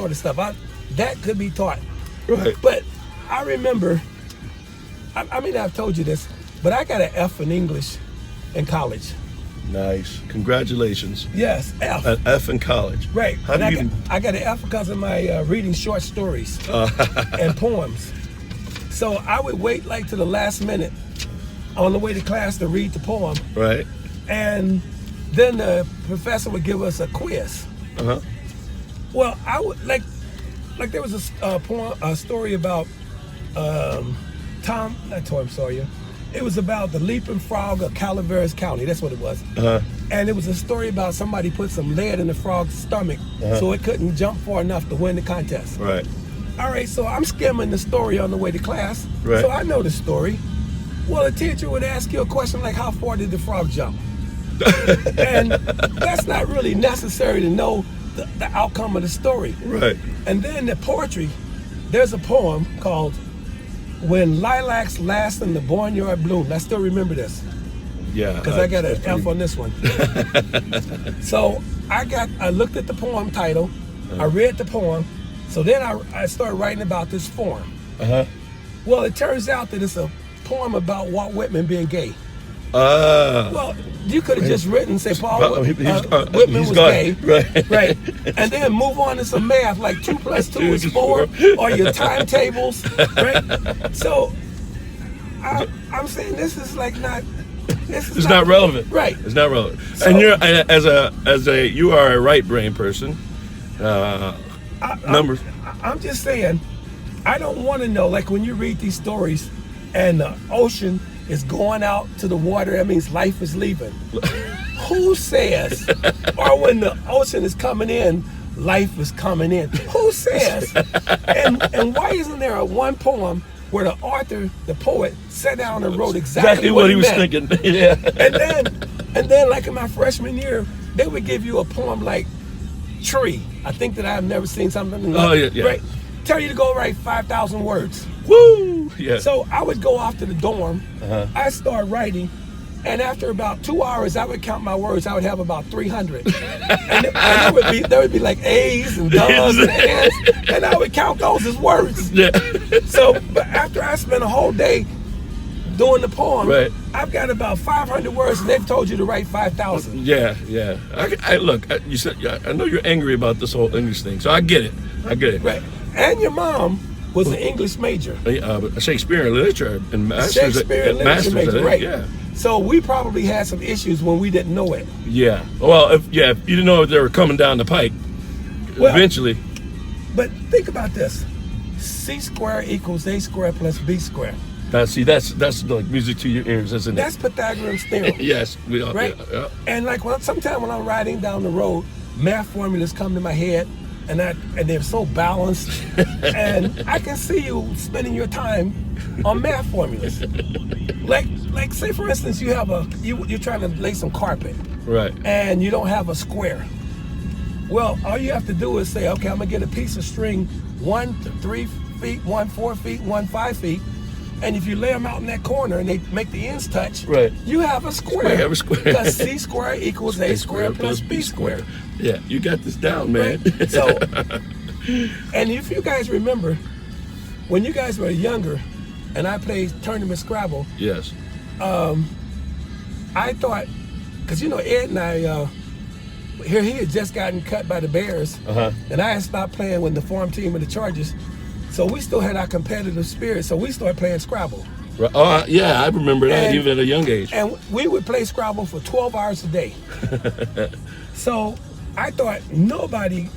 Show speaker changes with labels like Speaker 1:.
Speaker 1: sort of stuff. That could be taught.
Speaker 2: Right.
Speaker 1: But I remember, I mean, I've told you this, but I got an F in English in college.
Speaker 2: Nice. Congratulations.
Speaker 1: Yes, F.
Speaker 2: An F in college.
Speaker 1: Right.
Speaker 2: How do you?
Speaker 1: I got an F because of my reading short stories and poems. So I would wait like to the last minute on the way to class to read the poem,
Speaker 2: Right.
Speaker 1: and then the professor would give us a quiz.
Speaker 2: Uh-huh.
Speaker 1: Well, I would like there was a poem, a story about Tom Sawyer. It was about the leaping frog of Calaveras County. That's what it was.
Speaker 2: Uh-huh.
Speaker 1: And it was a story about somebody put some lead in the frog's stomach so it couldn't jump far enough to win the contest.
Speaker 2: Right.
Speaker 1: All right, so I'm skimming the story on the way to class.
Speaker 2: Right.
Speaker 1: So I know the story. Well, the teacher would ask you a question like, how far did the frog jump? And that's not really necessary to know the outcome of the story.
Speaker 2: Right.
Speaker 1: And then the poetry, there's a poem called When Lilacs Last in the Barnyard Bloom. I still remember this
Speaker 2: Yeah.
Speaker 1: because I got an F on this one. So I looked at the poem title, I read the poem, so then I started writing about this form.
Speaker 2: Uh-huh.
Speaker 1: Well, it turns out that it's a poem about Walt Whitman being gay.
Speaker 2: Ah.
Speaker 1: Well, you could have just written, say Paul
Speaker 2: He's
Speaker 1: Whitman was
Speaker 2: gone.
Speaker 1: gay,
Speaker 2: Right.
Speaker 1: and then move on to some math like 2 + 2 is 4, or your timetables, right? So I'm saying this is like not.
Speaker 2: It's not relevant.
Speaker 1: Right.
Speaker 2: It's not relevant.
Speaker 1: So-
Speaker 2: And you're you are a right brain person. Numbers.
Speaker 1: I'm just saying, I don't want to know, like when you read these stories and the ocean is going out to the water, that means life is leaving. Who says, or when the ocean is coming in, life is coming in? Who says? And why isn't there one poem where the author, the poet, sat down and wrote exactly what he
Speaker 2: was
Speaker 1: meant?
Speaker 2: thinking. Yeah.
Speaker 1: And then like in my freshman year, they would give you a poem like Tree. I think that I've never seen something like
Speaker 2: Oh, yeah.
Speaker 1: right? Tell you to go write 5,000 words.
Speaker 2: Woo! Yeah.
Speaker 1: So I would go off to the dorm.
Speaker 2: Uh-huh.
Speaker 1: I start writing, and after about 2 hours, I would count my words. I would have about 300, and there would be like A's and W's and N's, and I would count those as words.
Speaker 2: Yeah.
Speaker 1: So, but after I spent a whole day doing the poem,
Speaker 2: Right.
Speaker 1: I've got about 500 words, and they've told you to write 5,000.
Speaker 2: Yeah. I look. You said I know you're angry about this whole English thing, so I get it.
Speaker 1: Right. And your mom was an English major.
Speaker 2: Shakespeare literature and masters.
Speaker 1: Shakespeare and literature major, right?
Speaker 2: Yeah.
Speaker 1: So we probably had some issues when we didn't know it.
Speaker 2: Yeah. Well, if you didn't know they were coming down the pike,
Speaker 1: Well,
Speaker 2: eventually.
Speaker 1: But think about this: C squared equals A squared plus B squared.
Speaker 2: That's like music to your ears, isn't it?
Speaker 1: That's Pythagorean's theorem.
Speaker 2: Yes. We all.
Speaker 1: Right?
Speaker 2: Yeah.
Speaker 1: And like sometimes when I'm riding down the road, math formulas come to my head, and they're so balanced, and I can see you spending your time on math formulas. Like say for instance, you're trying to lay some carpet,
Speaker 2: Right.
Speaker 1: and you don't have a square. Well, all you have to do is say, okay, I'm gonna get a piece of string 1 to 3 feet, 1 4 feet, 1 5 feet. And if you lay them out in that corner and they make the ends touch,
Speaker 2: Right.
Speaker 1: you have a square.
Speaker 2: You have a square.
Speaker 1: Because C squared equals A squared plus B squared.
Speaker 2: Yeah, you got this down, man.
Speaker 1: Right? So, and if you guys remember, when you guys were younger and I played Tournament Scrabble,
Speaker 2: Yes.
Speaker 1: I thought, because Ed and I, he had just gotten cut by the Bears,
Speaker 2: Uh-huh.
Speaker 1: and I had stopped playing with the farm team of the Chargers. So we still had our competitive spirit, so we started playing Scrabble.
Speaker 2: Right. Oh, yeah, I remember that
Speaker 1: And-
Speaker 2: even at a young age.
Speaker 1: And we would play Scrabble for 12 hours a day. So I thought nobody